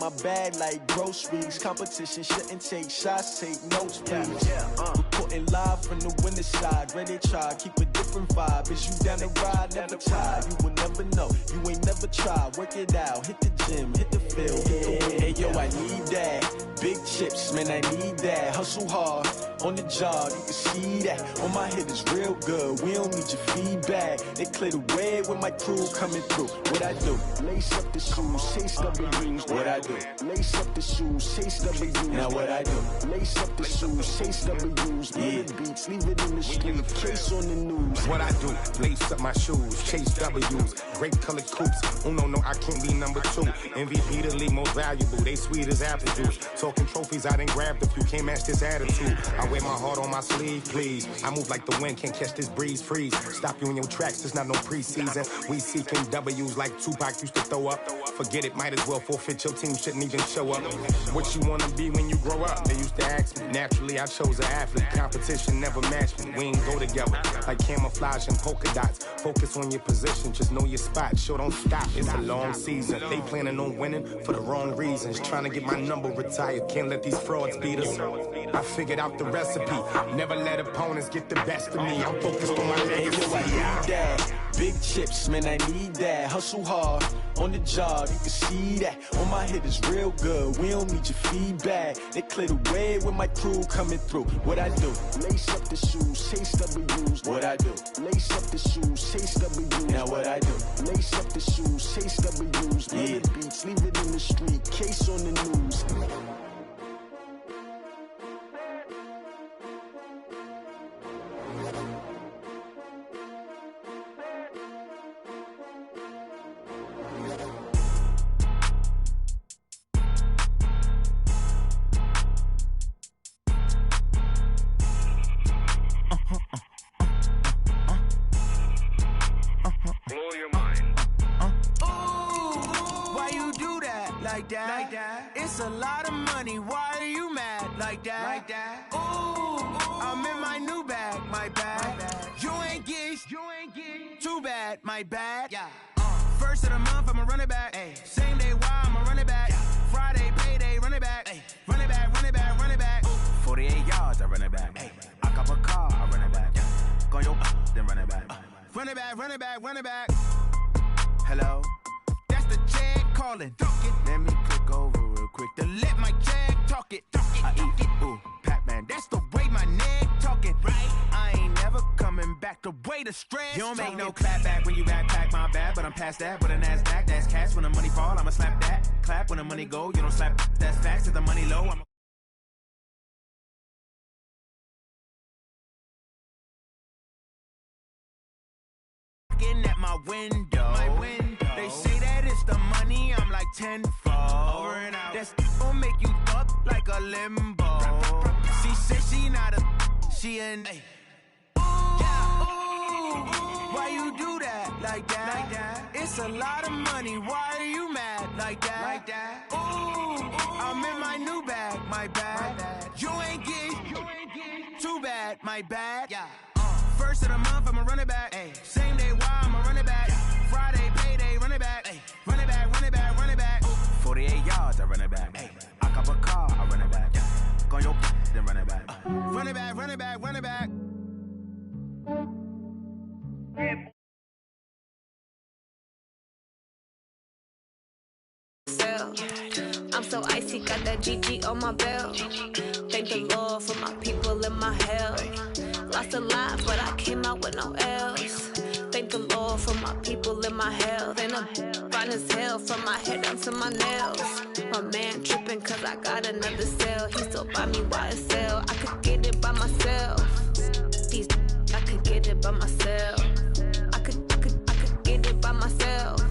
my bag like groceries. Competition shouldn't take shots, take notes, please. Reporting live from the winter side. Ready to try, keep a different vibe. Is you down the ride, never tired. You will never know, you ain't never tried. Work it out, hit the gym, hit the field, hit the wind. Hey yo, I need that. Big chips, man, I need that. Hustle hard, on the job, you can see that. On my head is real good, we don't need your feedback. They clear the way with my crew coming through. What I do? Lace up the shoes, chase W's. What I do? Lace up the shoes, chase W's. Now what I do? Lace up the shoes, chase W's. Yeah. Beats, leave it in the street, case on the news. What I do? Lace up my shoes, chase W's. Great colored coops. Oh no, I can't be number 2. MVP the league most valuable. They sweet as apple juice. Talking trophies, I done grabbed a few. Can't match this attitude. I wear my heart on my sleeve, please. I move like the wind, can't catch this breeze. Freeze. Stop you in your tracks. There's not no preseason. We seeking W's like Tupac used to throw up. Forget it, might as well forfeit. Your team shouldn't even show up. What you wanna be when you grow up? They used to ask me. Naturally, I chose an athlete. Competition never matched me. We ain't go together like camouflage and polka dots. Focus on your position, just know your spot. Sure, don't stop. It's a long season. They planning on winning for the wrong reasons. Trying to get my number retired. Can't let these frauds beat us. I figured out the recipe. Never let opponents get the best of me. I'm focused on my legacy. I need that. Big chips, man, I need that. Hustle hard, on the job, you can see that. On my head is real good, we don't need your feedback. They clear the way with my crew coming through. What I do? Lace up the shoes, chase W's. What I do? Lace up the shoes, chase W's. Now what I do? Lace up the shoes, chase W's. Yeah. Beats, leave it in the street, case on the news. It's a lot of money, why are you mad like that? Ooh, I'm in my new bag, my bad. You ain't get too bad, my bad. First of the month, I'ma run it back. Same day, why I'ma run it back. Friday, payday, run it back. Run it back, run it back, run it back. 48 yards, I run it back. I cop a car, I run it back. Go yo, then run it back. Run it back, run it back, run it back. Hello? That's the check calling. Let me click over real quick to let my check talk it. I eat it, ooh, Pac-Man. That's the way my neck talking. Right? I ain't never coming back the way the stress. You don't make no clap back when you backpack, my bad. But I'm past that with a NASDAQ. That's cash. When the money fall, I'ma slap that. Clap when the money go. You don't slap. That's facts. If the money low, I'm at my window. They say that it's the money, I'm like tenfold. Over and out. That's gon' make you up like a limbo. She said she not a, she an. Ooh, why you do that like that? It's a lot of money, why are you mad like that? Ooh, I'm in my new bag, my bad. You ain't get too bad, my bad. First of the month, I'ma run it back. Same day, why I'ma run it back. Friday, payday, run it back. Run it back, run it back, run it back. 48 yards, I run it back. I cop a car, I run it back. Go yo, then run it back. Run it back, run it back, run it back. I'm so icy, got that GG on my belt. Thank the Lord for my people and my health. Lost a lot, but I came out with no else. Thank the Lord for my people and my health. And I'm fine as hell from my head down to my nails. My man tripping cause I got another cell. He still buy me YSL. I could get it by myself. These I could get it by myself. I could get it by myself.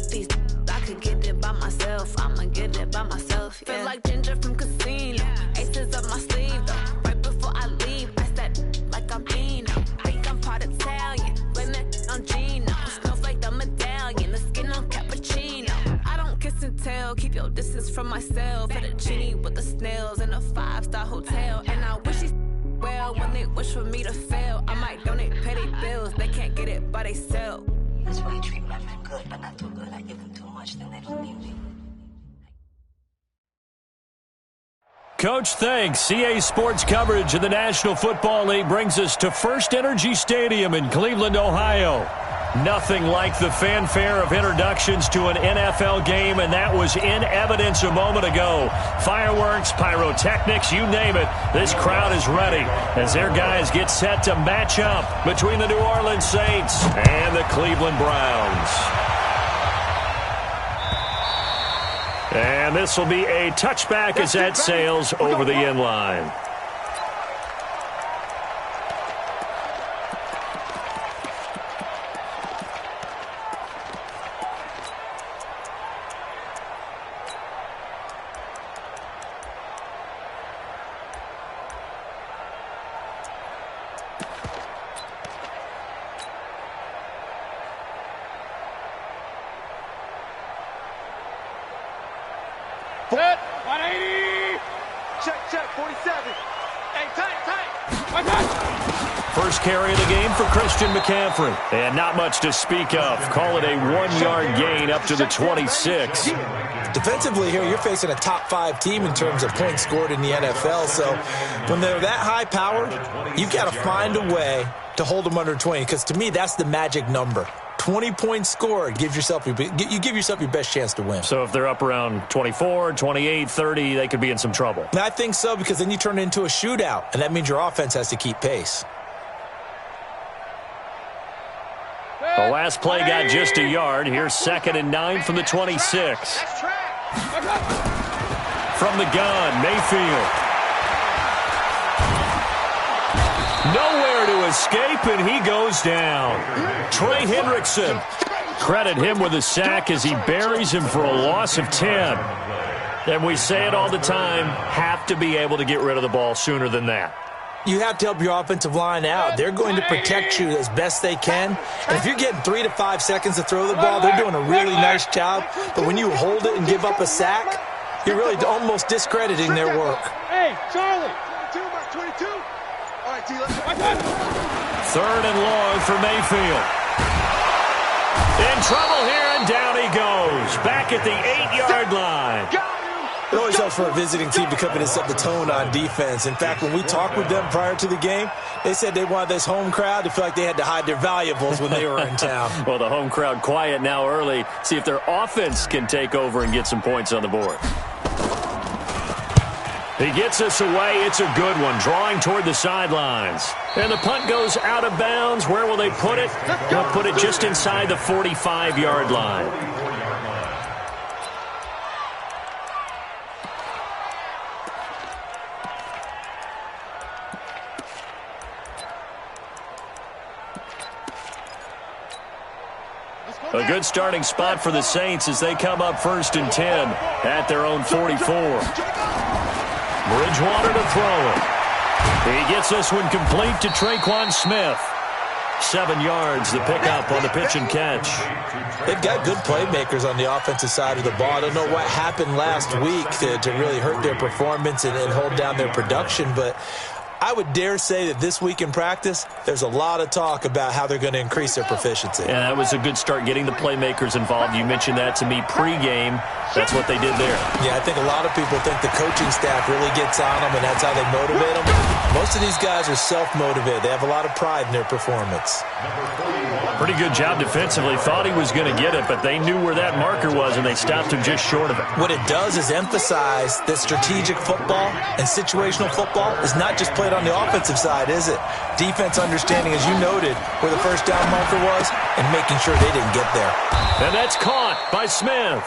These I could get it by myself. I'ma get it by myself. Yeah. Feel like Ginger from Casino. Aces up my sleeve though. Right before I leave, I said like I'm Dino. Think I'm part Italian. Blame it on Gino. Smells like the medallion. The skin on cappuccino. I don't kiss and tell. Keep your distance from myself. For the genie with the snails in a 5-star hotel. And I wish he's well when they wish for me to fail. I might donate, pay their bills. They can't get it by they sell. That's why you treat women good, but not too good. I give them too much, then they don't need me. Coach, thanks. CA Sports coverage of the National Football League brings us to First Energy Stadium in Cleveland, Ohio. Nothing like the fanfare of introductions to an NFL game, and that was in evidence a moment ago. Fireworks, pyrotechnics, you name it. This crowd is ready as their guys get set to match up between the New Orleans Saints and the Cleveland Browns. And this will be a touchback as that sails over the end line. Set, 180. Check, 47. Hey, tight. First carry of the game for Christian McCaffrey. And not much to speak of. Call it a 1-yard gain up to the 26. Defensively here, you're facing a top 5 team in terms of points scored in the NFL. So when they're that high powered, you've got to find a way to hold them under 20. Because to me, that's the magic number. 20 points scored, you give yourself your best chance to win. So if they're up around 24, 28, 30, they could be in some trouble. And I think so, because then you turn it into a shootout, and that means your offense has to keep pace. The last play got just a yard. Here's 2nd and 9 from the 26. From the gun, Mayfield. Nowhere to escape, and he goes down. Trey Hendrickson. Credit him with a sack as he buries him for a loss of 10. And we say it all the time, have to be able to get rid of the ball sooner than that. You have to help your offensive line out. They're going to protect you as best they can. And if you're getting 3 to 5 seconds to throw the ball, they're doing a really nice job. But when you hold it and give up a sack, you're really almost discrediting their work. Hey, Charlie. 22. All right, T, let's go. 3rd and long for Mayfield. In trouble here, and down he goes. Back at the 8-yard line. It always helps for a visiting team to come in and set the tone on defense. In fact, when we talked with them prior to the game, they said they wanted this home crowd to feel like they had to hide their valuables when they were in town. Well, the home crowd quiet now early. See if their offense can take over and get some points on the board. He gets us away. It's a good one, drawing toward the sidelines. And the punt goes out of bounds. Where will they put it? They'll put it just inside the 45-yard line. A good starting spot for the Saints as they come up 1st and 10 at their own 44. Bridgewater to throw it. He gets this one complete to Traquan Smith. 7 yards, the pickup on the pitch and catch. They've got good playmakers on the offensive side of the ball. I don't know what happened last week to really hurt their performance and hold down their production, but I would dare say that this week in practice, there's a lot of talk about how they're going to increase their proficiency. Yeah, that was a good start getting the playmakers involved. You mentioned that to me pregame. That's what they did there. Yeah, I think a lot of people think the coaching staff really gets on them, and that's how they motivate them. Most of these guys are self-motivated. They have a lot of pride in their performance. Pretty good job defensively. Thought he was going to get it, but they knew where that marker was, and they stopped him just short of it. What it does is emphasize that strategic football and situational football is not just played on the offensive side, is it? Defense understanding, as you noted, where the first down marker was and making sure they didn't get there. And that's caught by Smith.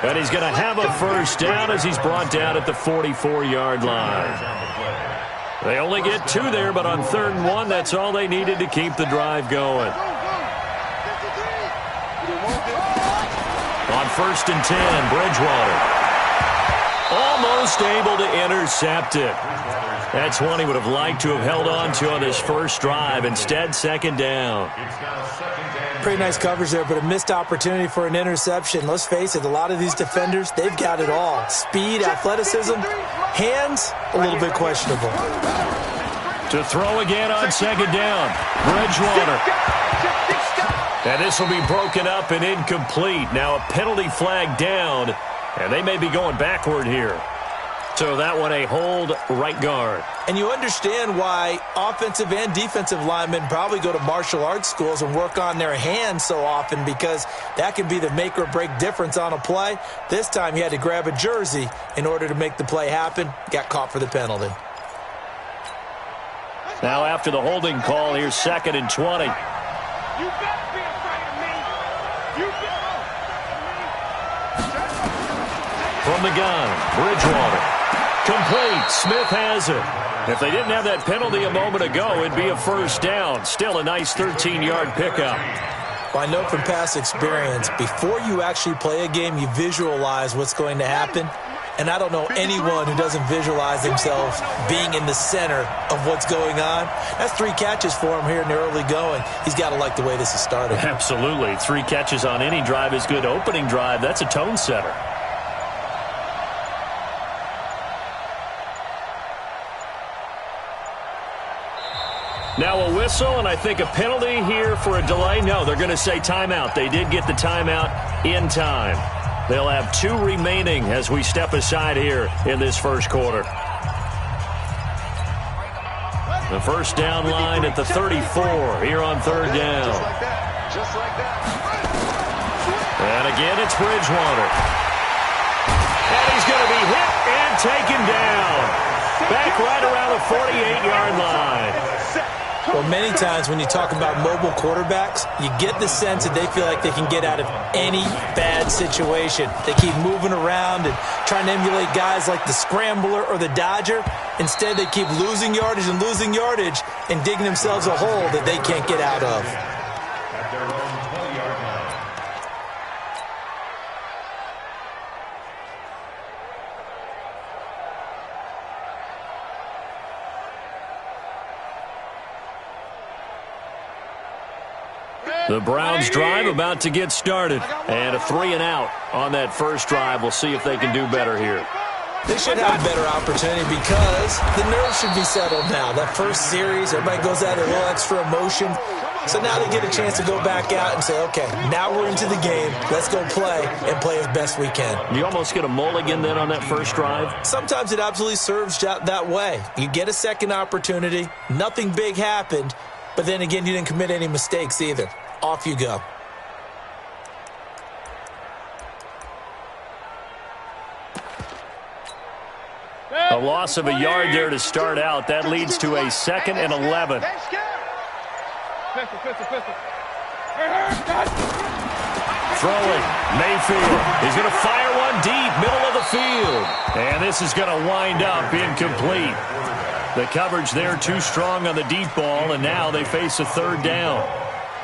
And he's going to have a first down as he's brought down at the 44-yard line. They only get 2 there, but on 3rd and 1, that's all they needed to keep the drive going. On 1st and 10, Bridgewater. Almost able to intercept it. That's one he would have liked to have held on to on his first drive. Instead, 2nd down. Pretty nice coverage there, but a missed opportunity for an interception. Let's face it, a lot of these defenders, they've got it all. Speed, athleticism, hands, a little bit questionable. To throw again on 2nd down, Bridgewater. And this will be broken up and incomplete. Now a penalty flag down, and they may be going backward here. So that one a hold right guard. And you understand why offensive and defensive linemen probably go to martial arts schools and work on their hands so often, because that can be the make or break difference on a play. This time he had to grab a jersey in order to make the play happen. Got caught for the penalty. Now after the holding call, here's 2nd and 20. You better be afraid of me. You better. From the gun, Bridgewater. Complete. Smith has it. If they didn't have that penalty a moment ago, it'd be a first down. Still a nice 13-yard pickup. Well, I know from past experience, before you actually play a game, you visualize what's going to happen. And I don't know anyone who doesn't visualize themselves being in the center of what's going on. That's 3 catches for him here in the early going. He's got to like the way this is started. Absolutely. 3 catches on any drive is good. Opening drive, that's a tone setter. Now a whistle, and I think a penalty here for a delay. No, they're going to say timeout. They did get the timeout in time. They'll have 2 remaining as we step aside here in this first quarter. The first down line at the 34 here on 3rd down. Just like that. And again, it's Bridgewater. And he's going to be hit and taken down. Back right around the 48-yard line. Well, many times when you talk about mobile quarterbacks, you get the sense that they feel like they can get out of any bad situation. They keep moving around and trying to emulate guys like the scrambler or the dodger. Instead, they keep losing yardage and digging themselves a hole that they can't get out of. The Browns drive about to get started. And a 3-and-out on that first drive. We'll see if they can do better here. They should have a better opportunity because the nerves should be settled now. That first series, everybody goes out a little extra emotion. So now they get a chance to go back out and say, okay, now we're into the game. Let's go play and play as best we can. You almost get a mulligan then on that first drive? Sometimes it absolutely serves that way. You get a second opportunity. Nothing big happened. But then again, you didn't commit any mistakes either. Off you go. A loss of a yard there to start out. That leads to a 2nd and 11. Throwing. Mayfield. He's going to fire one deep, middle of the field. And this is going to wind up incomplete. The coverage there too strong on the deep ball, and now they face a 3rd down.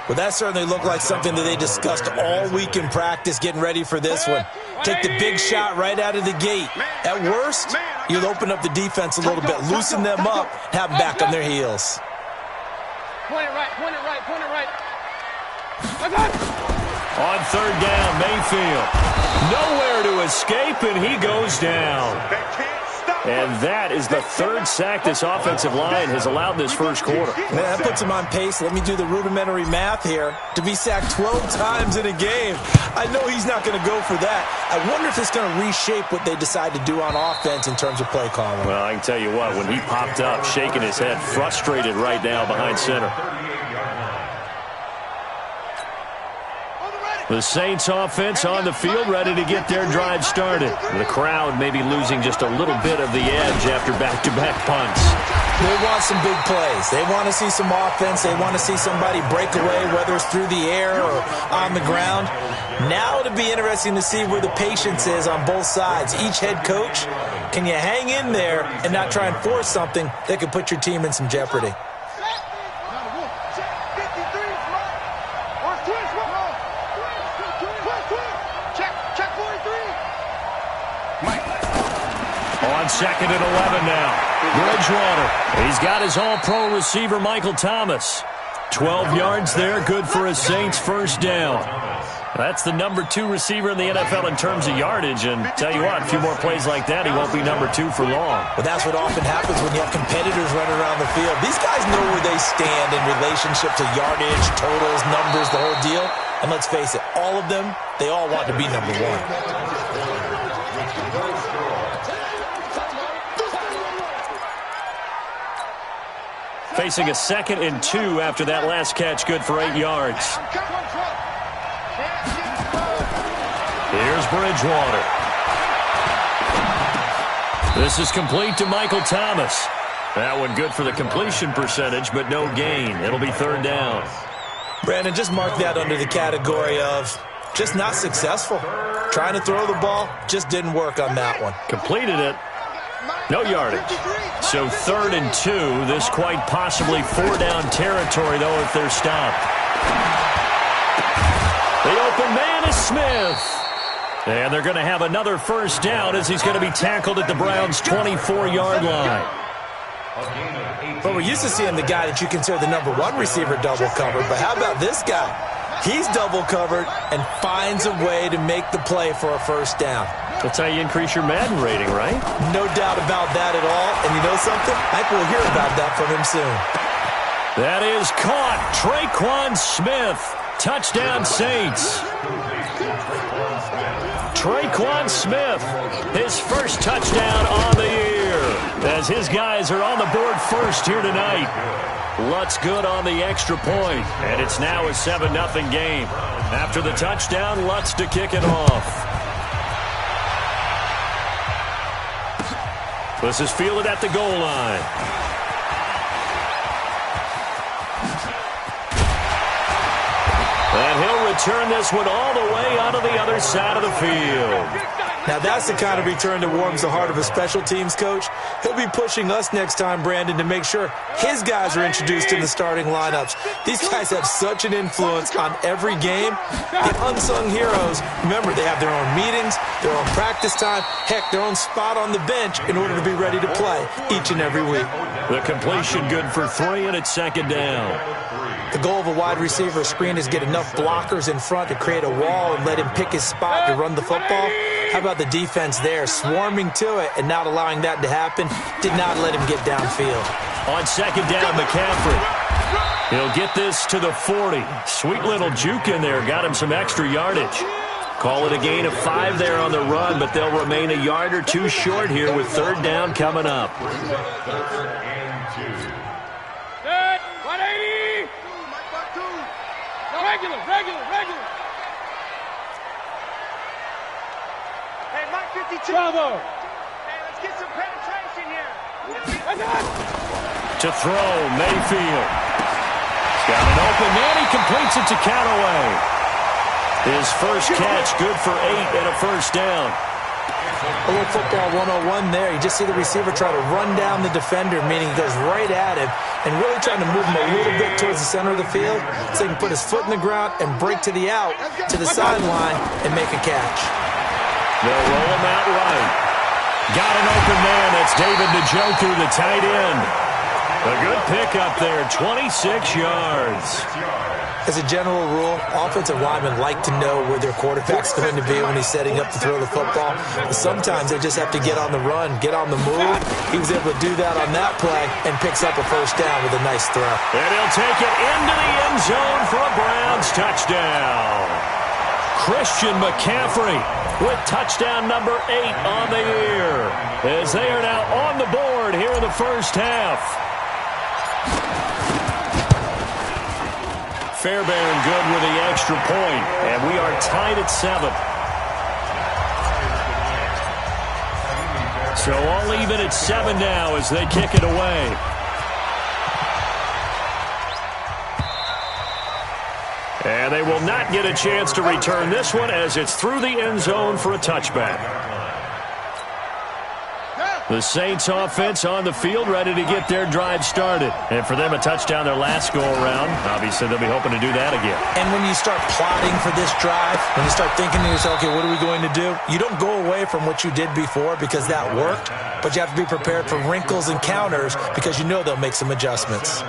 Well, that certainly looked like something that they discussed all week in practice getting ready for this one. Take the big shot right out of the gate. At worst, you'll open up the defense a little bit, loosen them up, have them back on their heels. Point it right. On 3rd down, Mayfield. Nowhere to escape, and he goes down. And that is the 3rd sack this offensive line has allowed this first quarter. Man, that puts him on pace. Let me do the rudimentary math here. To be sacked 12 times in a game. I know he's not going to go for that. I wonder if it's going to reshape what they decide to do on offense in terms of play calling. Well, I can tell you what, when he popped up, shaking his head, frustrated right now behind center. The Saints offense on the field, ready to get their drive started. The crowd maybe losing just a little bit of the edge after back-to-back punts. They want some big plays. They want to see some offense. They want to see somebody break away, whether it's through the air or on the ground. Now it'll be interesting to see where the patience is on both sides. Each head coach, can you hang in there and not try and force something that could put your team in some jeopardy? On 2nd and 11 now. Bridgewater. He's got his all-pro receiver, Michael Thomas. 12 yards there, good for a Saints first down. That's the number 2 receiver in the NFL in terms of yardage, and tell you what, a few more plays like that, he won't be number 2 for long. Well, that's what often happens when you have competitors running around the field. These guys know where they stand in relationship to yardage, totals, numbers, the whole deal. And let's face it, all of them, they all want to be number 1. Facing a 2nd and 2 after that last catch, good for 8 yards. Here's Bridgewater. This is complete to Michael Thomas. That one good for the completion percentage, but no gain. It'll be 3rd down. Brandon, just mark that under the category of just not successful. Trying to throw the ball, just didn't work on that one. Completed it. No yardage. So 3rd and 2. This quite possibly 4-down territory, though, if they're stopped. The open man is Smith. And they're going to have another 1st down as he's going to be tackled at the Browns' 24-yard line. But we're used to seeing the guy that you consider the number 1 receiver double covered. But how about this guy? He's double covered and finds a way to make the play for a 1st down. That's how you increase your Madden rating, right? No doubt about that at all. And you know something? I think we'll hear about that from him soon. That is caught. Traquan Smith. Touchdown, Saints. Traquan Smith, his 1st touchdown on the year, as his guys are on the board first here tonight. Lutz good on the extra point, and it's now a 7-0 game. After the touchdown, Lutz to kick it off. This is fielded at the goal line. And he'll return this one all the way onto the other side of the field. Now that's the kind of return that warms the heart of a special teams coach. He'll be pushing us next time, Brandon, to make sure his guys are introduced in the starting lineups. These guys have such an influence on every game. The unsung heroes, remember, they have their own meetings, their own practice time, heck, their own spot on the bench in order to be ready to play each and every week. The completion good for 3, and it's 2nd down. The goal of a wide receiver screen is get enough blockers in front to create a wall and let him pick his spot to run the football. How about the defense there, swarming to it and not allowing that to happen? Did not let him get downfield. On 2nd down, McCaffrey. He'll get this to the 40. Sweet little juke in there. Got him some extra yardage. Call it a gain of 5 there on the run, but they'll remain a yard or 2 short here with 3rd down coming up. Regular. Hey, Mike 52. Bravo. Hey, let's get some penetration here. To throw, Mayfield. He's got an open man. He completes it to Callaway. His 1st catch, good for 8 and a 1st down. A little football 101 there. You just see the receiver try to run down the defender, meaning he goes right at him and really trying to move him a little bit towards the center of the field so he can put his foot in the ground and break to the out, to the sideline, and make a catch. They'll roll him out right. Got an open man. That's David Njoku, the tight end. A good pickup there, 26 yards. As a general rule, offensive linemen like to know where their quarterback's going to be when he's setting up to throw the football. But sometimes they just have to get on the run, get on the move. He was able to do that on that play and picks up a 1st down with a nice throw. And he'll take it into the end zone for a Browns touchdown. Christian McCaffrey with touchdown number 8 on the year, as they are now on the board here in the 1st half. Fairbairn good with the extra point, and we are tied at 7. So all even at 7 now as they kick it away. And they will not get a chance to return this one as it's through the end zone for a touchback. The Saints offense on the field, ready to get their drive started. And for them, a touchdown their last go-around. Obviously, they'll be hoping to do that again. And when you start plotting for this drive, when you start thinking to yourself, okay, what are we going to do? You don't go away from what you did before because that worked, but you have to be prepared for wrinkles and counters because you know they'll make some adjustments.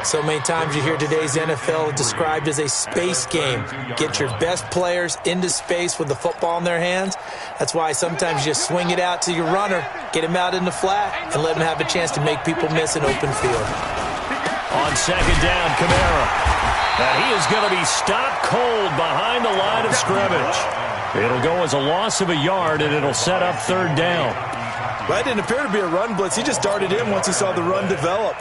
So many times you hear today's NFL described as a space game. Get your best players into space with the football in their hands. That's why sometimes you swing it out to your runner, get him out in the flat, and let him have a chance to make people miss an open field. On 2nd down, Kamara. And he is going to be stopped cold behind the line of scrimmage. It'll go as a loss of a yard, and it'll set up 3rd down. Well, it didn't appear to be a run blitz. He just darted in once he saw the run develop.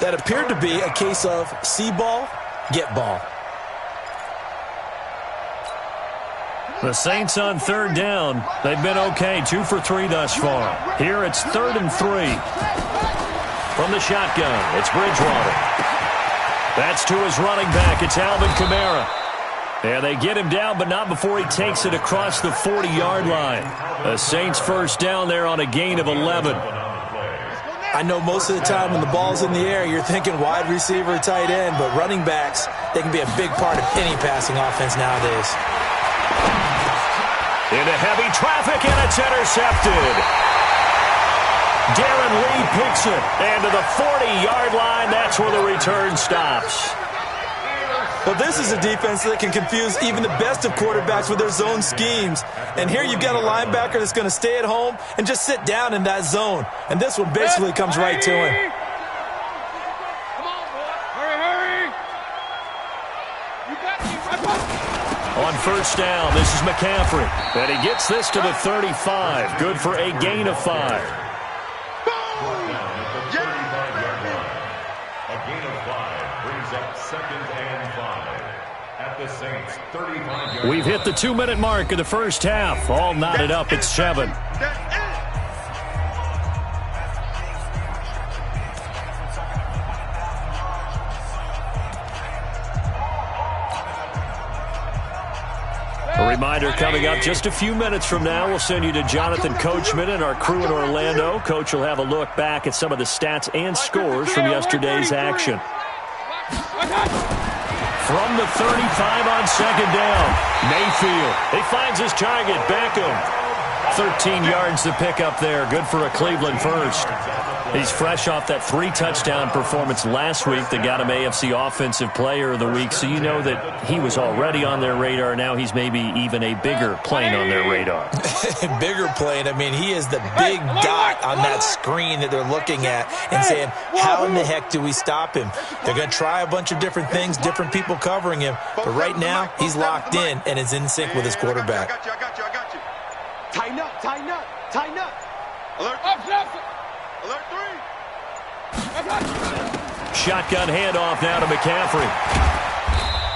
That appeared to be a case of see ball, get ball. The Saints on third down. They've been okay, 2 for 3 thus far. Here it's 3rd and 3. From the shotgun, it's Bridgewater. That's to his running back. It's Alvin Kamara. And they get him down, but not before he takes it across the 40-yard line. The Saints first down there on a gain of 11. I know most of the time when the ball's in the air, you're thinking wide receiver, tight end, but running backs, they can be a big part of any passing offense nowadays. Into heavy traffic, and it's intercepted. Darren Lee picks it, and to the 40-yard line, that's where the return stops. Well, this is a defense that can confuse even the best of quarterbacks with their zone schemes. And here you've got a linebacker that's going to stay at home and just sit down in that zone. And this one basically comes right to him. Come on, boy. Hurry. You got me. On first down, this is McCaffrey. And he gets this to the 35. Good for a gain of 5. We've hit the 2-minute mark of the first half. All knotted up at 7. A reminder coming up just a few minutes from now. We'll send you to Jonathan Coachman and our crew in Orlando. Coach will have a look back at some of the stats and scores from yesterday's action. From the 35 on second down, Mayfield. He finds his target, Beckham. 13 yards to pick up there. Good for a Cleveland first. He's fresh off that 3-touchdown performance last week that got him AFC Offensive Player of the Week, so you know that he was already on their radar. Now he's maybe even a bigger plane on their radar. Bigger plane. I mean, he is the big dot on that screen that they're looking at and saying, how in the heck do we stop him? They're going to try a bunch of different things, different people covering him, but right now he's locked in and is in sync with his quarterback. I got you. Tighten up. Alert. Alert 3. Shotgun handoff now to McCaffrey.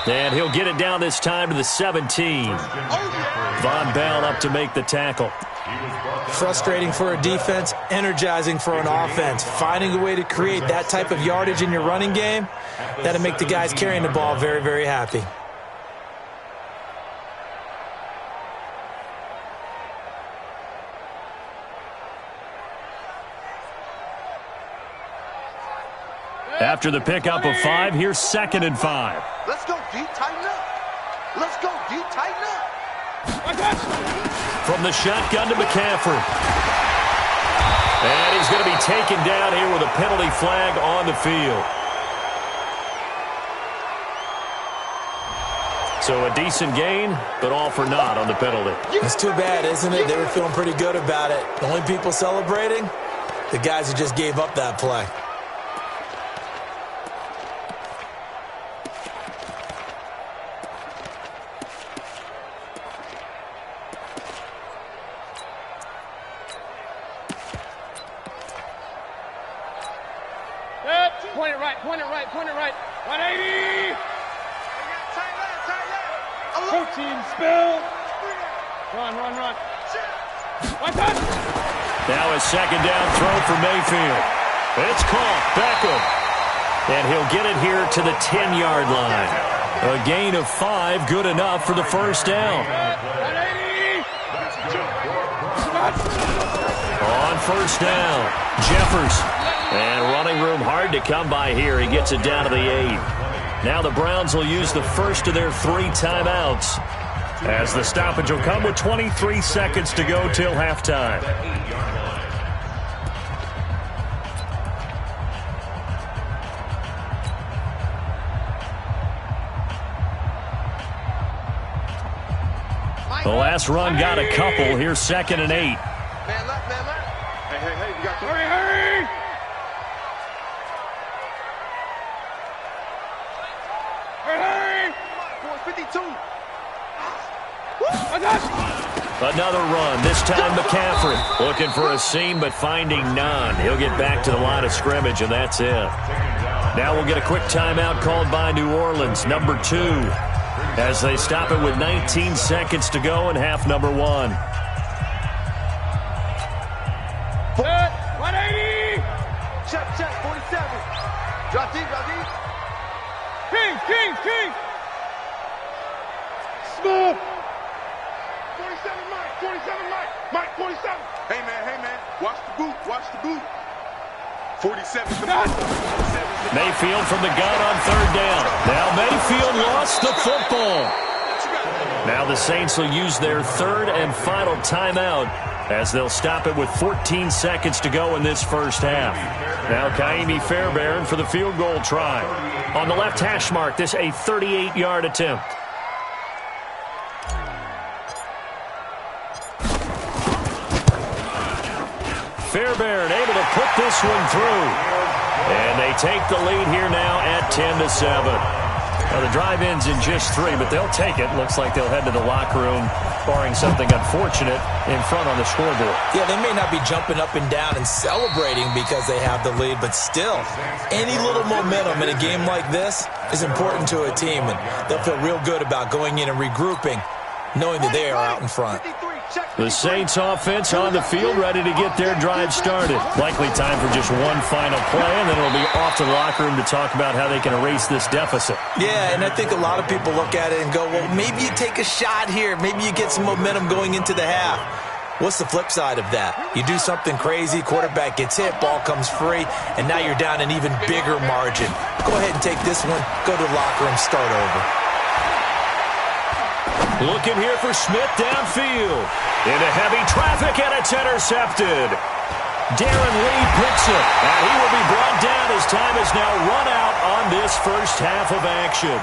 And he'll get it down this time to the 17. Von Bell up to make the tackle. Frustrating for a defense, energizing for an offense. Finding a way to create that type of yardage in your running game, that'll make the guys carrying the ball very, very happy. After the pickup of 5, here's 2nd and 5. Let's go deep, tighten up. From the shotgun to McCaffrey. And he's going to be taken down here with a penalty flag on the field. So a decent gain, but all for naught on the penalty. It's too bad, isn't it? They were feeling pretty good about it. The only people celebrating, the guys who just gave up that play. Point it right. 180. Tight team spill. Run. Now a second down throw for Mayfield. It's caught. Beckham. And he'll get it here to the 10-yard line. A gain of 5, good enough for the first down. 180. On first down, Jeffers. And running room hard to come by here. He gets it down to the 8. Now the Browns will use the first of their 3 timeouts, as the stoppage will come with 23 seconds to go till halftime. The last run got a couple. Here's 2nd and 8. Man left. Hey, you got to hurry. Hurry. 52. I got you. Another run, this time McCaffrey. Looking for a seam, but finding none. He'll get back to the line of scrimmage, and that's it. Now we'll get a quick timeout called by New Orleans, number 2, as they stop it with 19 seconds to go in half number 1. 180! Check, 47. Drop deep. King! Smooth! 47, Mike, 47. Hey, man, watch the boot. 47, come on. Mayfield from the gun on third down. Now Mayfield lost the football. Now the Saints will use their third and final timeout as they'll stop it with 14 seconds to go in this first half. Now Kaimi Fairbairn for the field goal try. On the left hash mark, this a 38-yard attempt. Fairbairn able to put this one through. And they take the lead here now at 10-7. Now the drive ends in just 3, but they'll take it. Looks like they'll head to the locker room, barring something unfortunate, in front on the scoreboard. Yeah, they may not be jumping up and down and celebrating because they have the lead, but still, any little momentum in a game like this is important to a team, and they'll feel real good about going in and regrouping, knowing that they are out in front. The Saints offense on the field, ready to get their drive started. Likely time for just one final play, and then it'll be off to the locker room to talk about how they can erase this deficit. Yeah, and I think a lot of people look at it and go, well, maybe you take a shot here. Maybe you get some momentum going into the half. What's the flip side of that? You do something crazy, quarterback gets hit, ball comes free, and now you're down an even bigger margin. Go ahead and take this one, go to the locker room, start over. Looking here for Smith downfield. Into heavy traffic, and it's intercepted. Darren Lee picks it, and he will be brought down as time is now run out on this first half of action.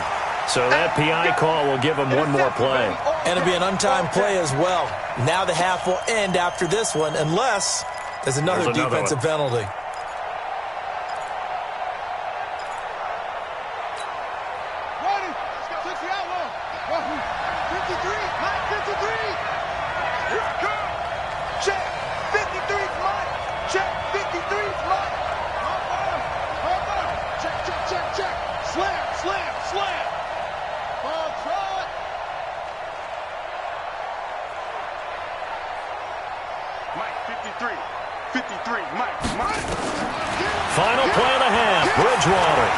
So that PI call will give him one more play. And it'll be an untimed play as well. Now the half will end after this one, unless there's another defensive penalty. Final play of the half, Bridgewater.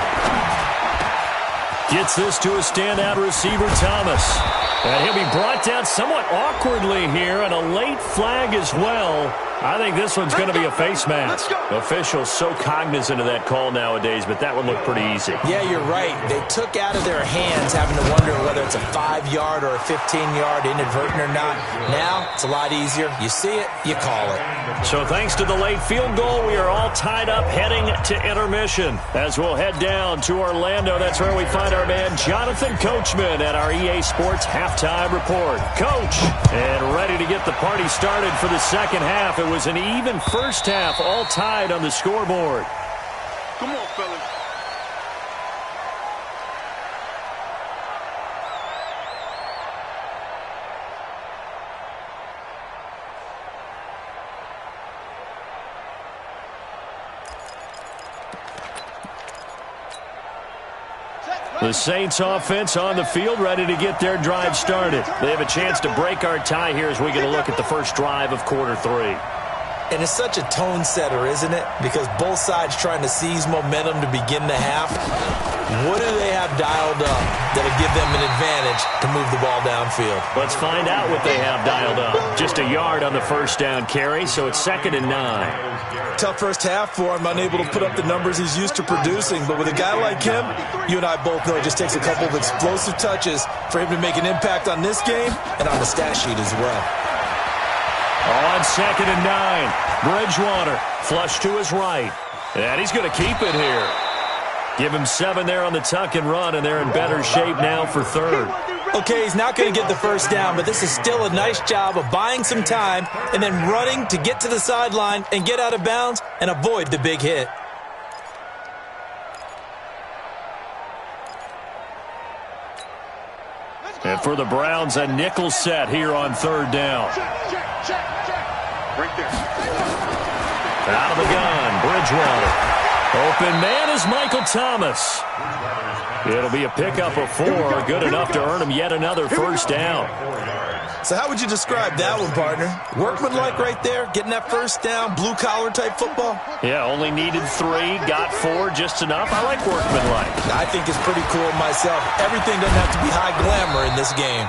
Gets this to a standout receiver, Thomas. And he'll be brought down somewhat awkwardly here, and a late flag as well. I think this one's going to be a face mask. Officials so cognizant of that call nowadays, but that would look pretty easy. Yeah, you're right. They took out of their hands having to wonder whether it's a 5-yard or a 15-yard, inadvertent or not. Now, it's a lot easier. You see it, you call it. So thanks to the late field goal, we are all tied up heading to intermission. As we'll head down to Orlando, that's where we find our man Jonathan Coachman at our EA Sports Halftime Report. Coach, and ready to get the party started for the second half. It was an even first half, all tied on the scoreboard. Come on, fellas. The Saints offense on the field, ready to get their drive started. They have a chance to break our tie here as we get a look at the first drive of quarter 3. And it's such a tone setter, isn't it? Because both sides trying to seize momentum to begin the half. What do they have dialed up that'll give them an advantage to move the ball downfield? Let's find out what they have dialed up. Just a yard on the first down carry, so it's 2nd and 9. Tough first half for him, unable to put up the numbers he's used to producing. But with a guy like him, you and I both know it just takes a couple of explosive touches for him to make an impact on this game and on the stat sheet as well. On 2nd and 9, Bridgewater flush to his right. And he's going to keep it here. Give him 7 there on the tuck and run, and they're in better shape now for 3rd. Okay, he's not going to get the first down, but this is still a nice job of buying some time and then running to get to the sideline and get out of bounds and avoid the big hit. Let's And for the Browns, a nickel set here on third down. Right there. Out of the gun, Bridgewater. Open man is Michael Thomas. It'll be a pickup of 4, good enough to earn him yet another first down. So how would you describe that one, partner? Workmanlike right there, getting that first down, blue-collar type football? Yeah, only needed 3, got 4, just enough. I like workmanlike. I think it's pretty cool myself. Everything doesn't have to be high glamour in this game.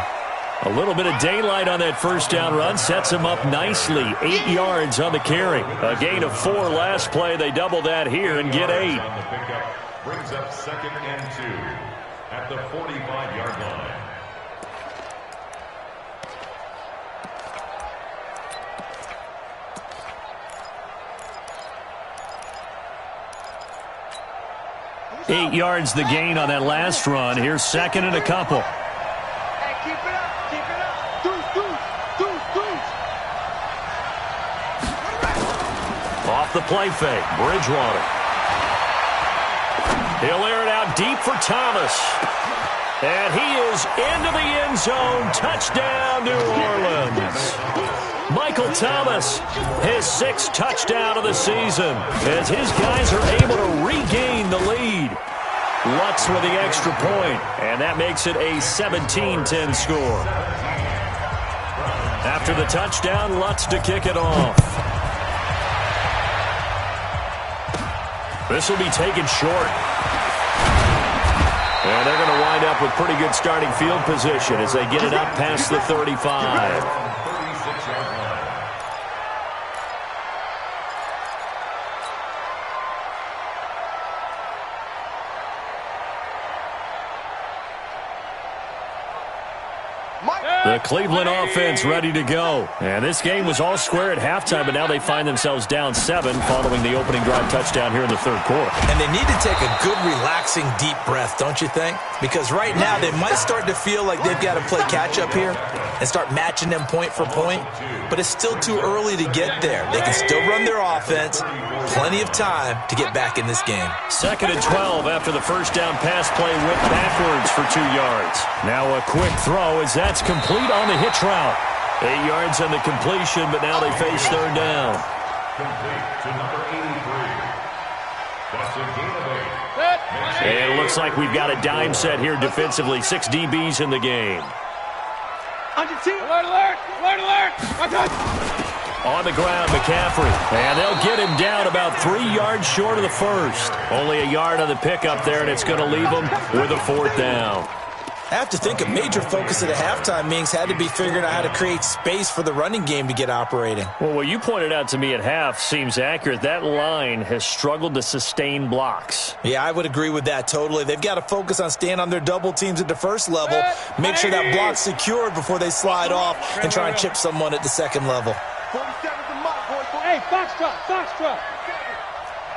A little bit of daylight on that first down run sets him up nicely. 8 yards on the carry. A gain of 4 last play. They double that here and get 8. Brings up 2nd and 2 at the 45-yard line. Eight yards the gain on that last run. Here's 2nd and a couple. Hey, keep it up. Keep it up. Deuce. Off the play fake, Bridgewater. He'll air it out deep for Thomas. And he is into the end zone. Touchdown, New Orleans. Michael Thomas, his 6th touchdown of the season, as his guys are able to regain the lead. Lutz with the extra point, and that makes it a 17-10 score. After the touchdown, Lutz to kick it off. This will be taken short. And they're going to wind up with pretty good starting field position as they get it up past the 35. The Cleveland offense ready to go. And this game was all square at halftime, but now they find themselves down 7 following the opening drive touchdown here in the third quarter. And they need to take a good, relaxing, deep breath, don't you think? Because right now they might start to feel like they've got to play catch-up here and start matching them point for point. But it's still too early to get there. They can still run their offense. Plenty of time to get back in this game. 2nd and 12 after the first down pass play went backwards for 2 yards. Now a quick throw as that's complete on the hitch route. 8 yards on the completion, but now they face third down. Complete to number 83. That's a gain of 8. And it looks like we've got a dime set here defensively. 6 DBs in the game. On your team. Alert, alert. Alert, alert. On the ground, McCaffrey. And they'll get him down about 3 yards short of the first. Only a yard on the pickup there, and it's going to leave them with a 4th down. I have to think a major focus at a halftime meetings had to be figuring out how to create space for the running game to get operating. Well, what you pointed out to me at half seems accurate. That line has struggled to sustain blocks. Yeah, I would agree with that totally. They've got to focus on staying on their double teams at the first level, make sure that block's secured before they slide off and try and chip someone at the second level. 47's a mark, boy. Hey, Foxtrot.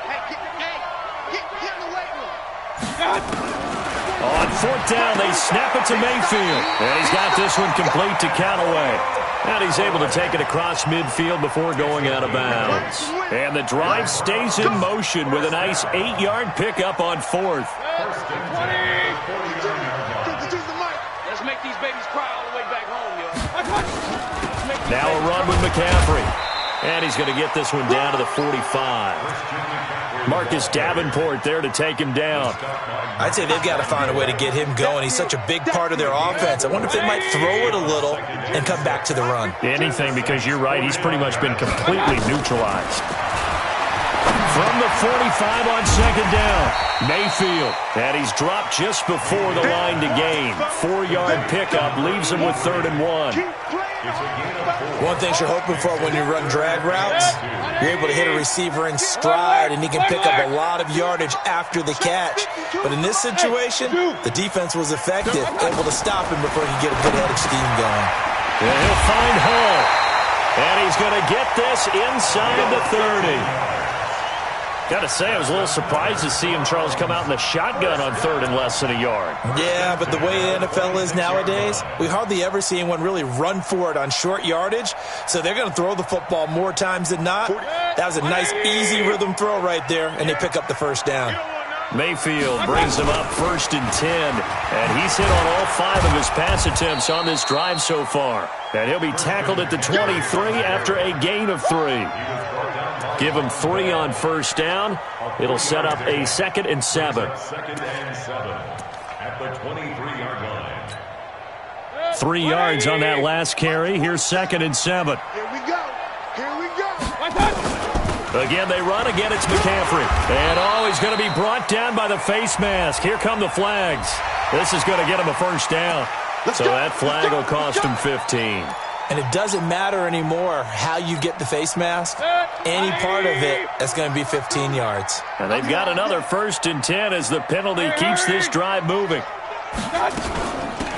Hey, get in the weight room. On 4th down, they snap it to Mayfield. And he's got this one complete to Callaway. And he's able to take it across midfield before going out of bounds. And the drive stays in motion with a nice 8-yard pickup on 4th. Let's make these babies cry all the way back home, yo. Now a run with McCaffrey. And he's going to get this one down to the 45. Marcus Davenport there to take him down. I'd say they've got to find a way to get him going. He's such a big part of their offense. I wonder if they might throw it a little and come back to the run. Anything, because you're right. He's pretty much been completely neutralized. From the 45 on 2nd down, Mayfield. And he's dropped just before the line to gain. 4-yard pickup leaves him with 3rd and 1. One thing you're hoping for when you run drag routes, you're able to hit a receiver in stride, and he can pick up a lot of yardage after the catch. But in this situation, the defense was effective, able to stop him before he could get a good head of steam going. And he'll find Hall. And he's going to get this inside the 30. Got to say, I was a little surprised to see him, Charles, come out in the shotgun on 3rd and less than a yard. Yeah, but the way the NFL is nowadays, we hardly ever see anyone really run for it on short yardage. So they're going to throw the football more times than not. That was a nice, easy rhythm throw right there, and they pick up the first down. Mayfield brings him up 1st and 10, and he's hit on all 5 of his pass attempts on this drive so far. And he'll be tackled at the 23 after a gain of 3. Give him 3 on 1st down. It'll set up a 2nd and 7. 2nd and 7 at the 23-yard line. 3 yards on that last carry. Here's 2nd and 7. Here we go. Here we go. Again, they run. Again, it's McCaffrey. And, he's going to be brought down by the face mask. Here come the flags. This is going to get him a 1st down. So that flag will cost him 15. And it doesn't matter anymore how you get the face mask. Any part of it, that's going to be 15 yards. And they've got another 1st and 10 as the penalty keeps this drive moving.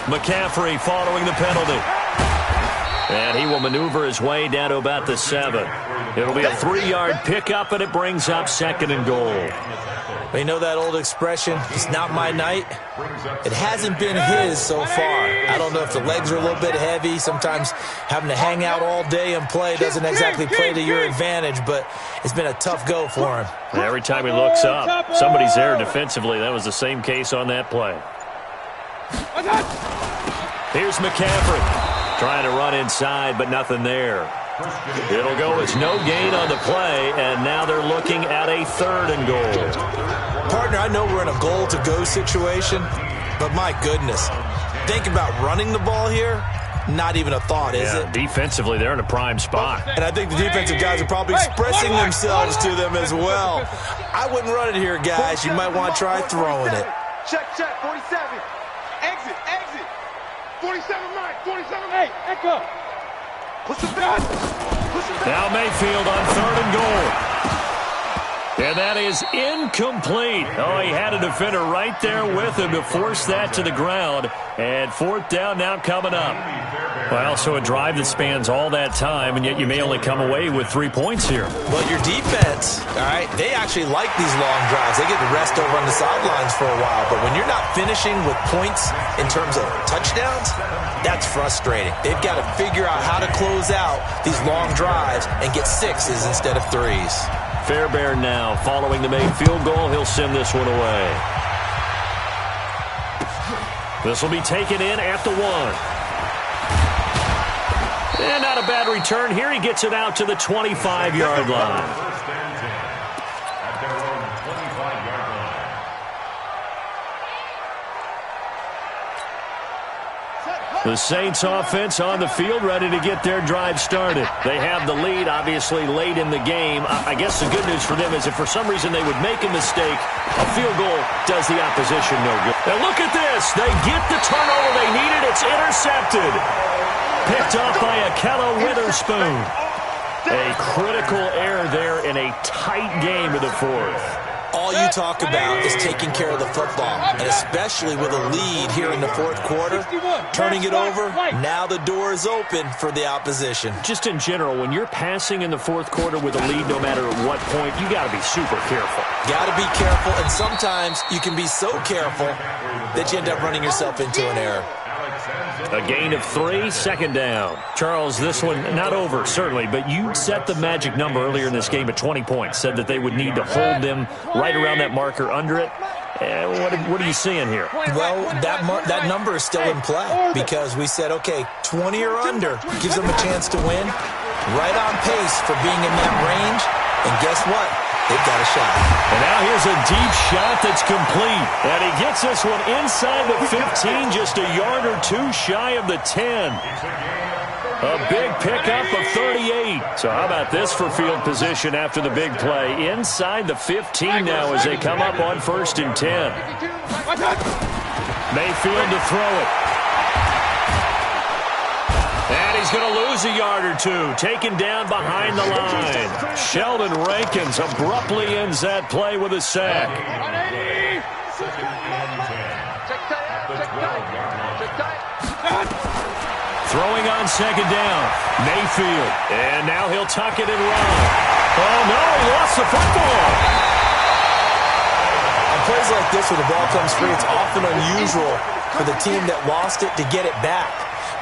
McCaffrey following the penalty. And he will maneuver his way down to about the 7. It'll be a 3-yard pickup, and it brings up 2nd and goal. You know that old expression, it's not my night? It hasn't been his so far. I don't know if the legs are a little bit heavy. Sometimes having to hang out all day and play doesn't exactly play to your advantage, but it's been a tough go for him. And every time he looks up, somebody's there defensively. That was the same case on that play. Here's McCaffrey. Trying to run inside, but nothing there. It'll go as no gain on the play, and now they're looking at a 3rd and goal. Partner, I know we're in a goal-to-go situation, but my goodness, think about running the ball here. Not even a thought, is it? Defensively, they're in a prime spot. And I think the defensive guys are probably expressing themselves to them as well. I wouldn't run it here, guys. You might want to try throwing it. Check, 47. Exit. 47 right, 47 8. Echo. Push it back. Now Mayfield on 3rd and goal. And that is incomplete. He had a defender right there with him to force that to the ground. And 4th down now coming up. Well, so a drive that spans all that time, and yet you may only come away with 3 points here. Well, your defense, all right, they actually like these long drives. They get to rest over on the sidelines for a while. But when you're not finishing with points in terms of touchdowns, that's frustrating. They've got to figure out how to close out these long drives and get 6s instead of 3s. Fairbairn now following the made field goal. He'll send this one away. This will be taken in at the 1. And not a bad return here. He gets it out to the 25-yard line. The Saints offense on the field, ready to get their drive started. They have the lead, obviously, late in the game. I guess the good news for them is if for some reason they would make a mistake, a field goal does the opposition no good. And look at this. They get the turnover they needed. It's intercepted. Picked up by Akello Witherspoon. A critical error there in a tight game of the 4th. All you talk about is taking care of the football, and especially with a lead here in the 4th quarter, turning it over, now the door is open for the opposition. Just in general, when you're passing in the 4th quarter with a lead, no matter at what point, you got to be super careful. Got to be careful, and sometimes you can be so careful that you end up running yourself into an error. A gain of 3, 2nd down. Charles, this one not over, certainly, but you set the magic number earlier in this game at 20 points, said that they would need to hold them right around that marker under it. What are you seeing here? Well, that number is still in play because we said, okay, 20 or under gives them a chance to win. Right on pace for being in that range, and guess what? They've got a shot. And now here's a deep shot that's complete. And he gets this one inside the 15, just a yard or 2 shy of the 10. A big pickup of 38. So how about this for field position after the big play? Inside the 15 now as they come up on 1st and 10. Mayfield to throw it. And he's going to lose a yard or 2, taken down behind the line. Sheldon Rankins abruptly ends that play with a sack. Throwing on 2nd down, Mayfield. And now he'll tuck it and run. Oh, no, he lost the football. On plays like this where the ball comes free, it's often unusual for the team that lost it to get it back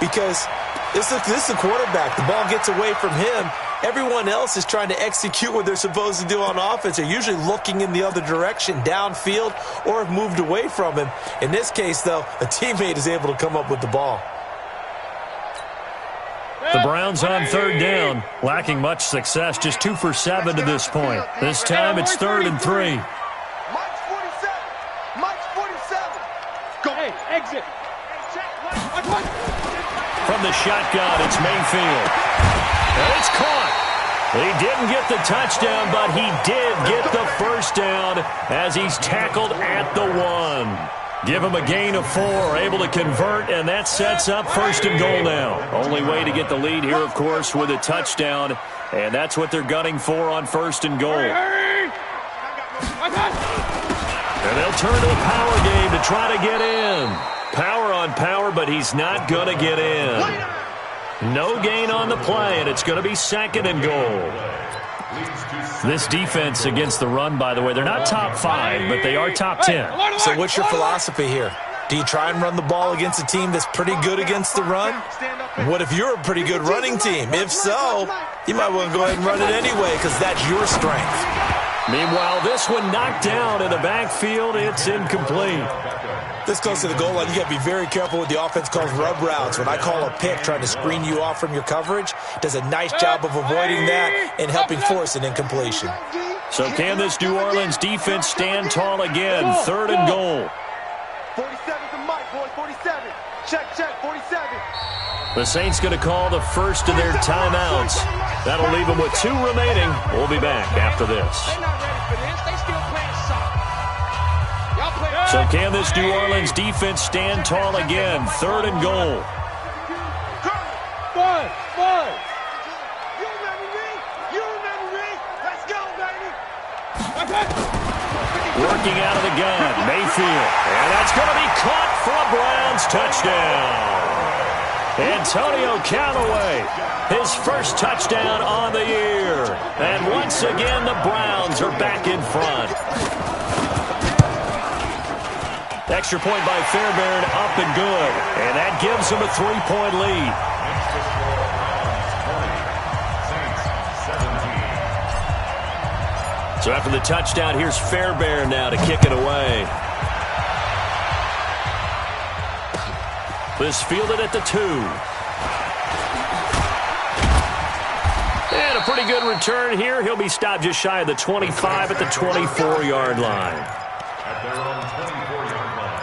because this is the quarterback. The ball gets away from him, Everyone else is trying to execute what they're supposed to do on offense. They're usually looking in the other direction, downfield, or have moved away from him. In this case, though, a teammate is able to come up with the ball. The Browns on third down, lacking much success, just 2 for 7 to this point. This time it's 3rd and 3. Mike's 47. Mike's 47. Go. Hey, exit. From the shotgun, it's Mayfield. And it's caught. He didn't get the touchdown, but he did get the first down as he's tackled at the 1. Give him a gain of 4, able to convert, and that sets up 1st and goal now. Only way to get the lead here, of course, with a touchdown, and that's what they're gunning for on 1st and goal. And they'll turn to a power game to try to get in. Power on power, but he's not going to get in. No gain on the play, and it's going to be 2nd and goal. This defense against the run, by the way, they're not top 5, but they are top 10. So what's your philosophy here? Do you try and run the ball against a team that's pretty good against the run? What if you're a pretty good running team? If so, you might want to go ahead and run it anyway because that's your strength. Meanwhile, this one knocked down in the backfield. It's incomplete. This close to the goal line, you got to be very careful with the offense called rub routes. When I call a pick trying to screen you off from your coverage, does a nice job of avoiding that and helping force an incompletion. So can this New Orleans defense stand tall again? 3rd and goal. 47 to Mike, boys. 47. Check, 47. The Saints going to call the first of their timeouts. That'll leave them with 2 remaining. We'll be back after this. They're not ready for this. They still playing soft. So can this New Orleans defense stand tall again? 3rd and goal. One. You remember me? You remember me? Let's go, baby. Working out of the gun, Mayfield. And that's going to be caught for a Browns touchdown. Antonio Callaway, his first touchdown on the year. And once again, the Browns are back in front. Extra point by Fairbairn, up and good. And that gives them a 3-point lead. So after the touchdown, here's Fairbairn now to kick it away. This fielded at the 2. And a pretty good return here. He'll be stopped just shy of the 25 at the 24-yard line. At their own 24-yard line.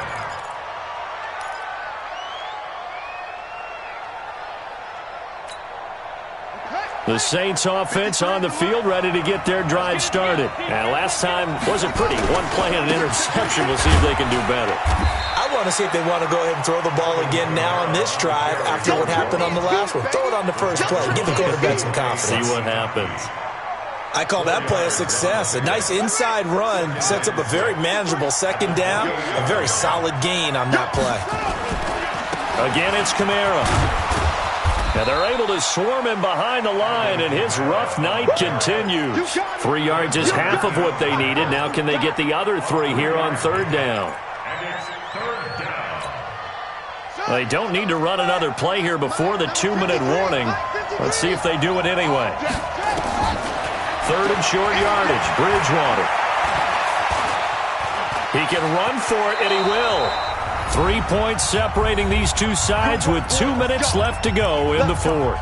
The Saints offense on the field, ready to get their drive started. And last time wasn't pretty. 1 play and an interception. We'll see if they can do better. I want to see if they want to go ahead and throw the ball again now on this drive after what happened on the last one. Throw it on the first play. Give the quarterback some confidence. See what happens. I call that play a success. A nice inside run sets up a very manageable 2nd down. A very solid gain on that play. Again, it's Kamara. Now they're able to swarm him behind the line, and his rough night continues. 3 yards is half of what they needed. Now can they get the other 3 here on 3rd down? And it's 3rd down. They don't need to run another play here before the 2-minute warning. Let's see if they do it anyway. 3rd and short yardage, Bridgewater. He can run for it, and he will. 3 points separating these two sides with 2 minutes left to go in the 4th.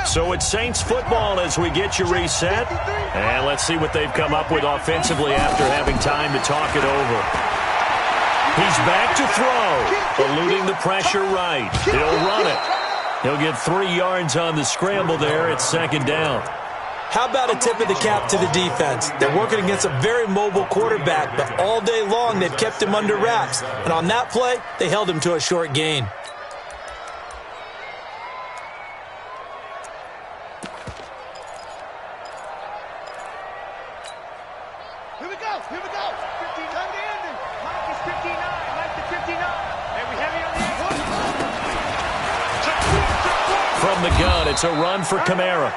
So it's Saints football as we get you reset. And let's see what they've come up with offensively after having time to talk it over. He's back to throw, eluding the pressure right. He'll run it. He'll get 3 yards on the scramble there at 2nd down. How about a tip of the cap to the defense? They're working against a very mobile quarterback, but all day long they've kept him under wraps. And on that play, they held him to a short gain. Here we go. 15 on the ending. Mike is 59. Mike to 59. And we have it on the end. From from the gun. It's a run for Kamara.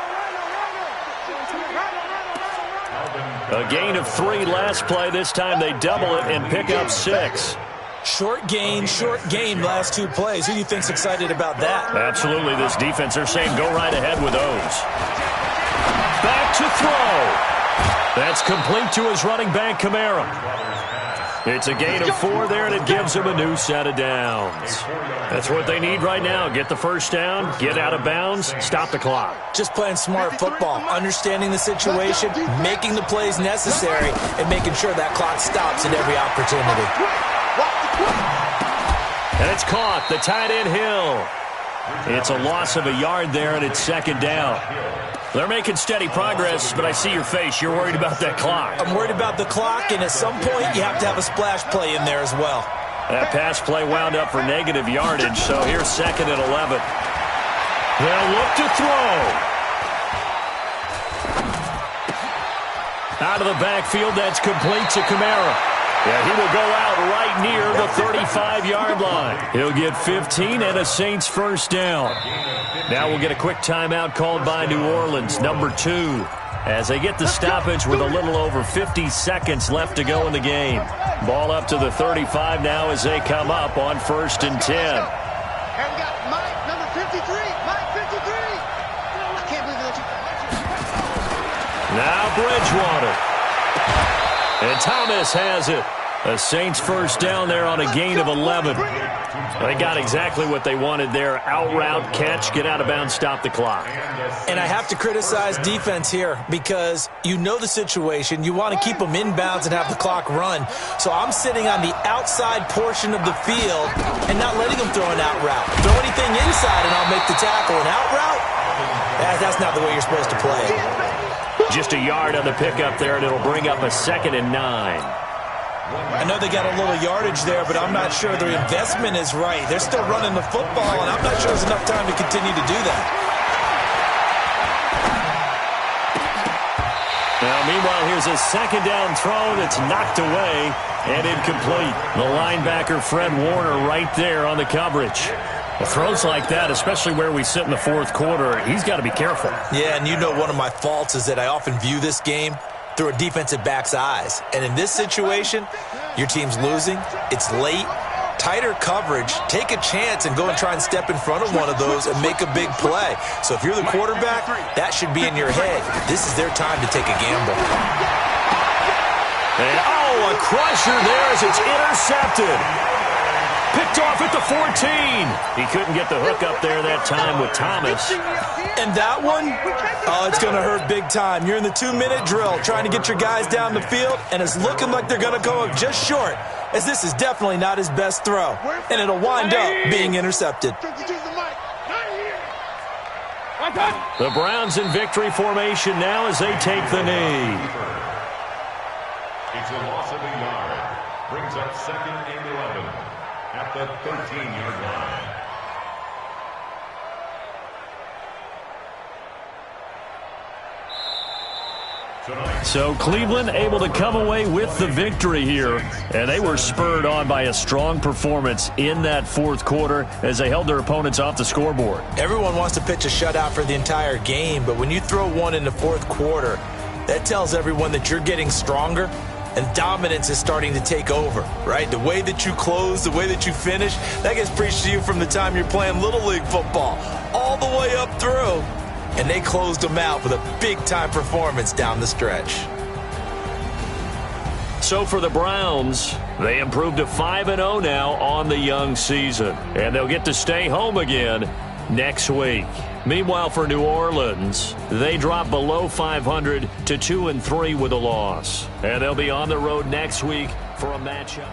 A gain of 3 last play. This time they double it and pick up 6. Short gain, short game last 2 plays. Who do you think's excited about that? Absolutely. This defense, they're saying go right ahead with those. Back to throw. That's complete to his running back, Kamara. It's a gain of 4 there, and it gives him a new set of downs. That's what they need right now. Get the first down, get out of bounds, stop the clock. Just playing smart football, understanding the situation, making the plays necessary, and making sure that clock stops at every opportunity. And it's caught. The tight end Hill. It's a loss of a yard there, and it's 2nd down. They're making steady progress, but I see your face. You're worried about that clock. I'm worried about the clock, and at some point you have to have a splash play in there as well. That pass play wound up for negative yardage, so here's 2nd and 11. They'll look to throw. Out of the backfield, that's complete to Kamara. Yeah, he will go out right near the 35-yard line. He'll get 15 and a Saints first down. Now we'll get a quick timeout called by New Orleans, number 2, as they get the stoppage with a little over 50 seconds left to go in the game. Ball up to the 35 now as they come up on 1st and 10. And we got Mike, number 53. Mike, 53. I can't believe that. Now Bridgewater. And Thomas has it. The Saints first down there on a gain of 11. They got exactly what they wanted there. Out route, catch, get out of bounds, stop the clock. And I have to criticize defense here because you know the situation. You want to keep them in bounds and have the clock run. So I'm sitting on the outside portion of the field and not letting them throw an out route. Throw anything inside and I'll make the tackle. An out route? That's not the way you're supposed to play. Just a yard on the pickup there, and it'll bring up a 2nd and 9. I know they got a little yardage there, but I'm not sure their investment is right. They're still running the football, and I'm not sure there's enough time to continue to do that. Now, meanwhile, here's a 2nd down throw that's knocked away and incomplete. The linebacker, Fred Warner, right there on the coverage. Well, throws like that, especially where we sit in the 4th quarter, he's got to be careful. Yeah, and you know one of my faults is that I often view this game through a defensive back's eyes. And in this situation, your team's losing, it's late, tighter coverage, take a chance and go and try and step in front of one of those and make a big play. So if you're the quarterback, that should be in your head. This is their time to take a gamble. And, a crusher there as it's intercepted. Picked off at the 14. He couldn't get the hook up there that time with Thomas. And that one, it's going to hurt big time. You're in the 2-minute drill trying to get your guys down the field, and it's looking like they're going to go up just short, as this is definitely not his best throw. And it'll wind up being intercepted. The Browns in victory formation now as they take the knee. It's a loss of a yard. Brings up 2nd and 11. At the 13-yard line. So Cleveland able to come away with the victory here, and they were spurred on by a strong performance in that 4th quarter as they held their opponents off the scoreboard. Everyone wants to pitch a shutout for the entire game, but when you throw one in the 4th quarter, that tells everyone that you're getting stronger and dominance is starting to take over, right? The way that you close, the way that you finish, that gets preached to you from the time you're playing Little League football all the way up through. And they closed them out with a big-time performance down the stretch. So for the Browns, they improved to 5-0 now on the young season. And they'll get to stay home again next week. Meanwhile, for New Orleans, they drop below 500 to 2-3 with a loss. And they'll be on the road next week for a matchup.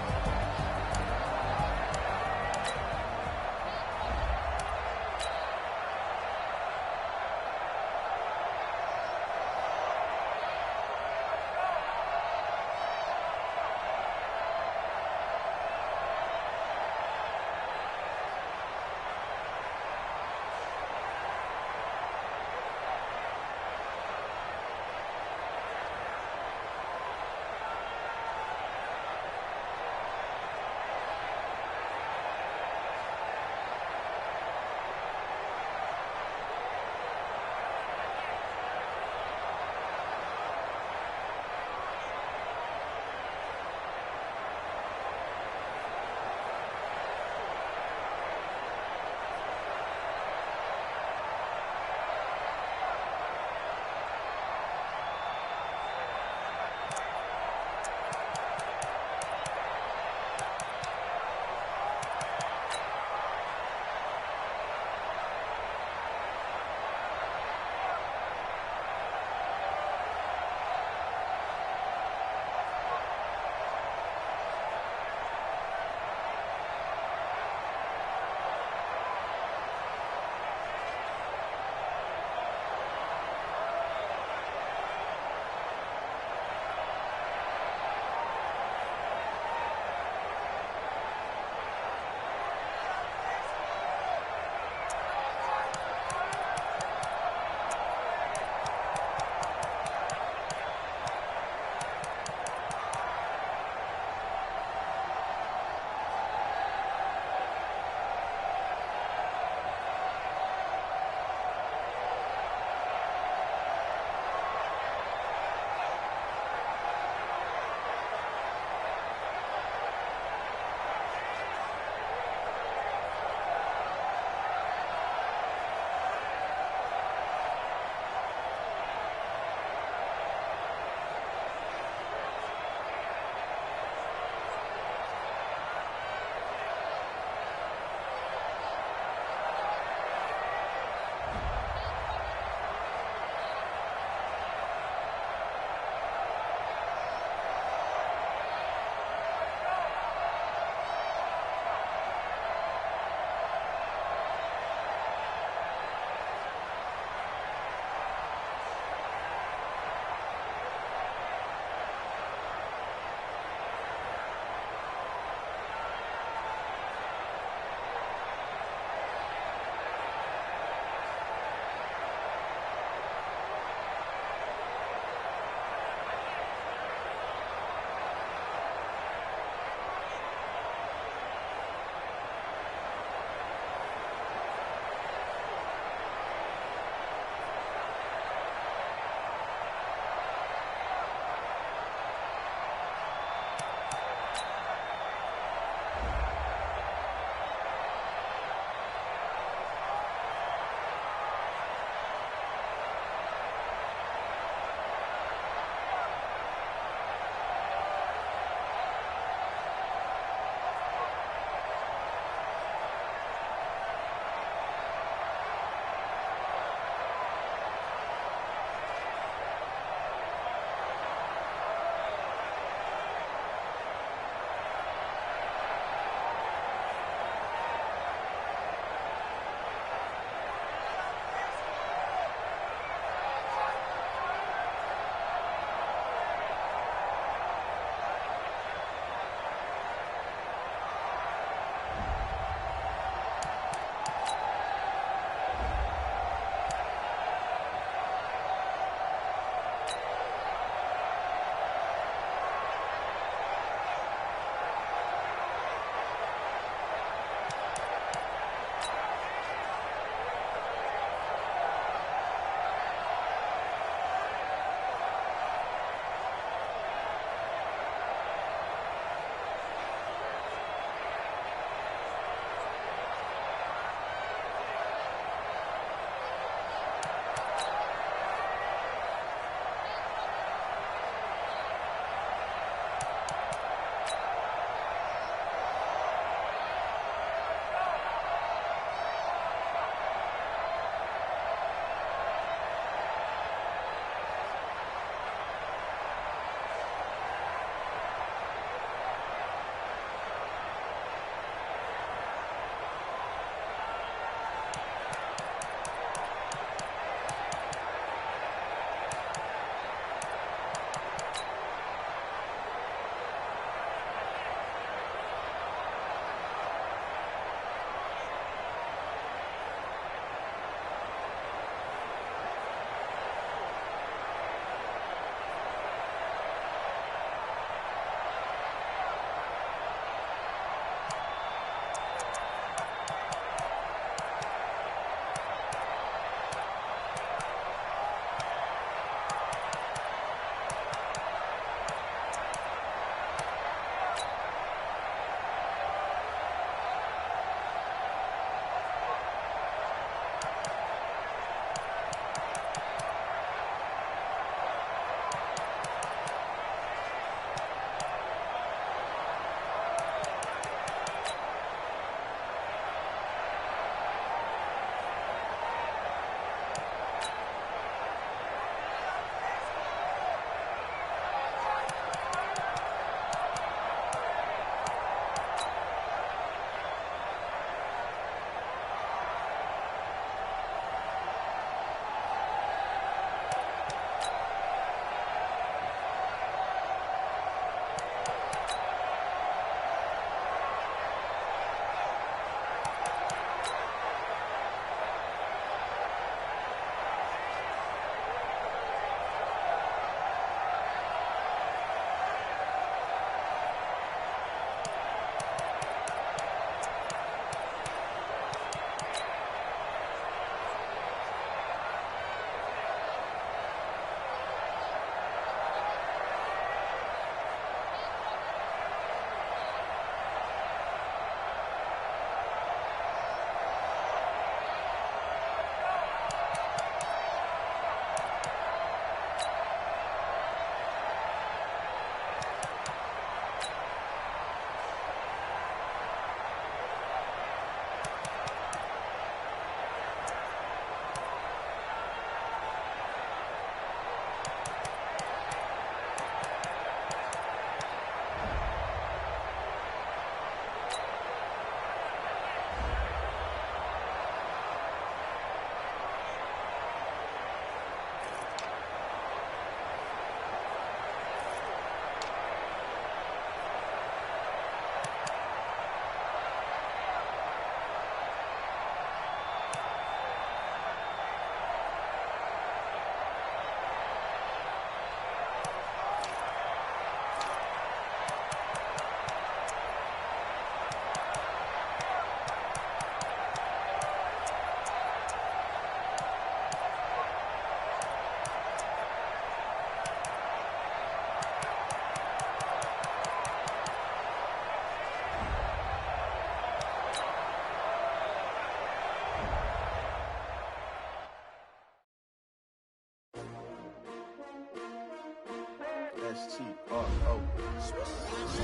S-T-R-O.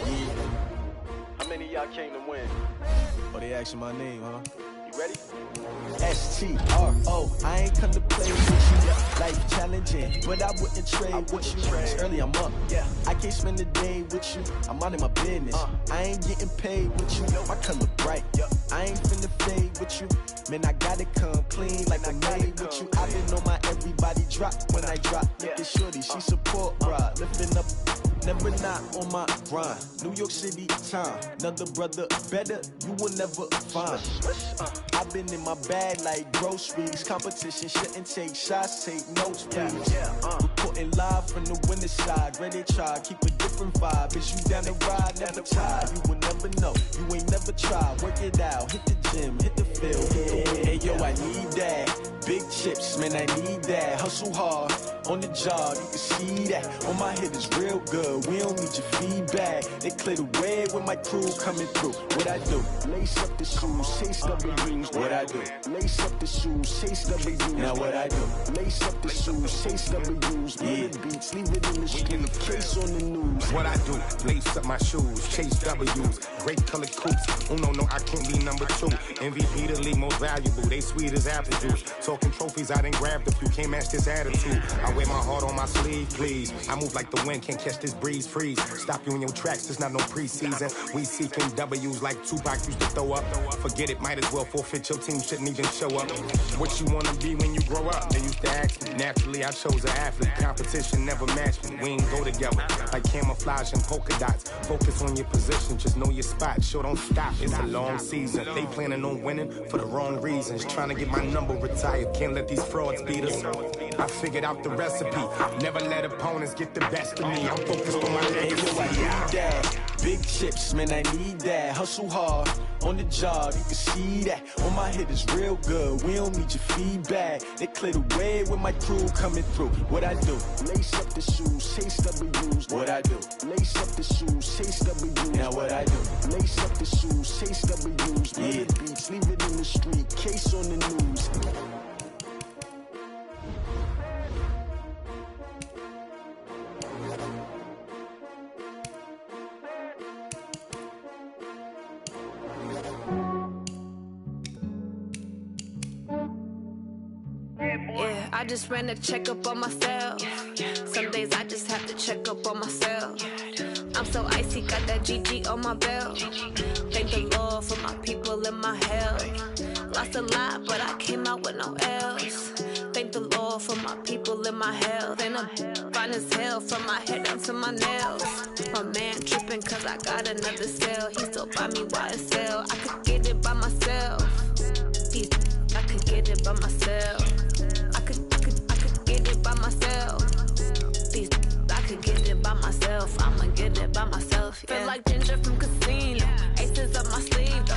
Yeah. How many of y'all came to win? Oh, they asking my name, huh? You ready? S-T-R-O. I ain't come to play with you. Life challenging, but I wouldn't trade with you. It's early, I'm up. Yeah. I can't spend the day with you. I'm out of my business. I ain't getting paid with you. My color bright. I ain't finna fade with you. Man, I gotta come clean like I made with you. I been on my everybody drop when I drop. Look at shorty, she support ride. Lifting up, never not on my grind. New York City time, another brother better, you will never find. I've been in my bag like groceries. Competition shouldn't take shots, take notes, please. Reporting live from the winter side. Ready to try, keep a different vibe. Is you down the ride, never tired. You will never know, you ain't never tried. Work it out, hit the gym, hit the field. Hey yo, I need that. Big chips, man, I need that. Hustle hard on the job, you can see that. On my head is real good, we don't need your feedback. They clear the way with my crew coming through. What I do? Lace up the shoes, chase W's. What I do? Lace up the shoes, chase W's. Now what I do? Lace up the shoes, chase W's. Yeah, beats, leave it in the street, case on the news. What I do? Lace up my shoes, chase W's. Great colored coops. Oh no, I can't be number 2. MVP the league most valuable. They sweet as apple juice. Talking trophies, I done grabbed a few. Can't match this attitude. I wear my heart on my sleeve, please. I move like the wind, can't catch this breeze, freeze. Stop you in your tracks, there's not no preseason. We seeking W's like Tupac used to throw up. Forget it, might as well forfeit, your team shouldn't even show up. What you wanna be when you grow up? They used to ask me. Naturally, I chose an athlete. Competition never matched me. We ain't go together. Like camouflage and polka dots. Focus on your position, just know your spot. Sure, don't stop, it's a long season. They planning on winning for the wrong reasons. Trying to get my number retired, can't let these frauds beat us. I figured out the recipe. Never let opponents get the best of me. I'm focused on my legacy. I need that. Big chips, man, I need that. Hustle hard on the job, you can see that. On my head is real good, we don't need your feedback. They clear the way with my crew coming through. What I do? Lace up the shoes, chase W's. What I do? Lace up the shoes, chase W's. Now what I do? Lace up the shoes, chase W's. Yeah, beats, leave it in the street, case on the news. Yeah, I just ran a checkup on myself. Some days I just have to check up on myself. I'm so icy, got that GG on my belt. Thank the Lord for my people and my health. Lost a lot, but I came out with no L's. Thank the Lord for my people and my health. And I'm fine as hell from my head down to my nails. My man tripping cause I got another cell. He still buy me YSL. I could get it by myself. I could get it by myself. I could get it by myself. I could get it by myself. I'ma get it by myself. Yeah. Feel like Ginger from Casino. Aces up my sleeve though.